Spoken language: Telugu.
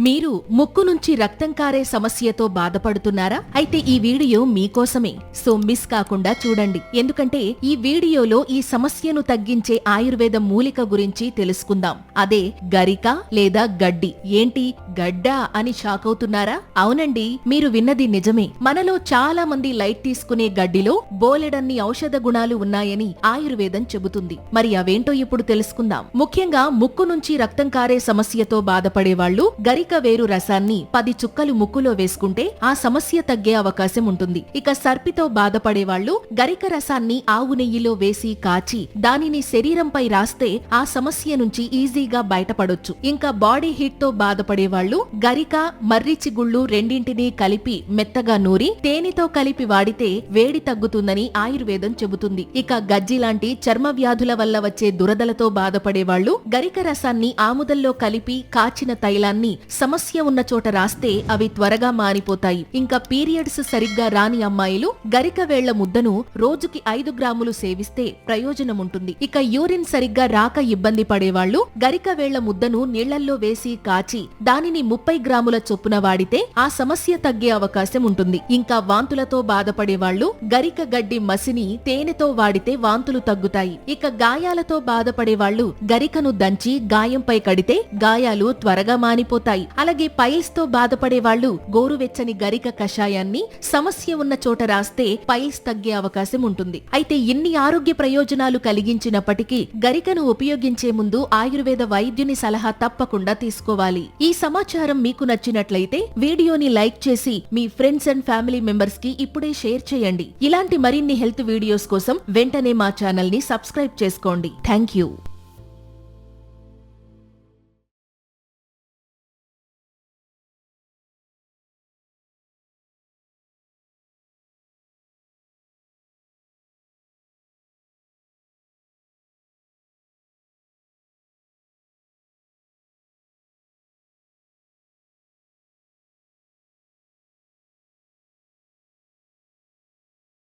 మీరు ముక్కు నుంచి రక్తం కారే సమస్యతో బాధపడుతున్నారా? అయితే ఈ వీడియో మీకోసమే, సో మిస్ కాకుండా చూడండి. ఎందుకంటే ఈ వీడియోలో ఈ సమస్యను తగ్గించే ఆయుర్వేద మూలిక గురించి తెలుసుకుందాం. అదే గరిక లేదా గడ్డి. ఏంటి గడ్డా అని షాక్ అవుతున్నారా? అవునండి, మీరు విన్నది నిజమే. మనలో చాలా మంది లైట్ తీసుకునే గడ్డిలో బోలెడన్ని ఔషధ గుణాలు ఉన్నాయని ఆయుర్వేదం చెబుతుంది. మరి అవేంటో ఇప్పుడు తెలుసుకుందాం. ముఖ్యంగా ముక్కు నుంచి రక్తం కారే సమస్యతో బాధపడే వాళ్ళు గరిక వేరు రసాన్ని 10 చుక్కలు ముక్కులో వేసుకుంటే ఆ సమస్య తగ్గే అవకాశం ఉంటుంది. ఇక సర్పితో బాధపడే వాళ్ళు గరిక రసాన్ని ఆవు నెయ్యిలో వేసి కాచి దానిని శరీరంపై రాస్తే ఆ సమస్య నుంచి ఈజీగా బయటపడొచ్చు. ఇంకా బాడీ హీట్ తో బాధపడే వాళ్ళు గరిక, మర్రిచి గుళ్ళు రెండింటినీ కలిపి మెత్తగా నూరి తేనెతో కలిపి వాడితే వేడి తగ్గుతుందని ఆయుర్వేదం చెబుతుంది. ఇక గజ్జి లాంటి చర్మ వ్యాధుల వల్ల వచ్చే దురదలతో బాధపడే వాళ్ళు గరిక రసాన్ని ఆముదల్లో కలిపి కాచిన తైలాన్ని సమస్య ఉన్న చోట రాస్తే అవి త్వరగా మానిపోతాయి. ఇంకా పీరియడ్స్ సరిగ్గా రాని అమ్మాయిలు గరిక వేళ్ల ముద్దను రోజుకి 5 గ్రాములు సేవిస్తే ప్రయోజనం ఉంటుంది. ఇక యూరిన్ సరిగ్గా రాక ఇబ్బంది పడేవాళ్లు గరిక వేళ్ల ముద్దను నీళ్లల్లో వేసి కాచి దానిని 30 గ్రాముల చొప్పున వాడితే ఆ సమస్య తగ్గే అవకాశం ఉంటుంది. ఇంకా వాంతులతో బాధపడేవాళ్లు గరిక గడ్డి మసిని తేనెతో వాడితే వాంతులు తగ్గుతాయి. ఇక గాయాలతో బాధపడేవాళ్లు గరికను దంచి గాయంపై కడితే గాయాలు త్వరగా మానిపోతాయి. అలాగే పైల్స్ తో బాధపడే వాళ్ళు గోరువెచ్చని గరిక కషాయాన్ని సమస్య ఉన్న చోట రాస్తే పైల్స్ తగ్గే అవకాశం ఉంటుంది. అయితే ఇన్ని ఆరోగ్య ప్రయోజనాలు కలిగించినప్పటికీ గరికను ఉపయోగించే ముందు ఆయుర్వేద వైద్యుని సలహా తప్పకుండా తీసుకోవాలి. ఈ సమాచారం మీకు నచ్చినట్లయితే వీడియోని లైక్ చేసి మీ ఫ్రెండ్స్ అండ్ ఫ్యామిలీ మెంబర్స్ కి ఇప్పుడే షేర్ చేయండి. ఇలాంటి మరిన్ని హెల్త్ వీడియోస్ కోసం వెంటనే మా ఛానల్ ని సబ్స్క్రైబ్ చేసుకోండి. Thank you.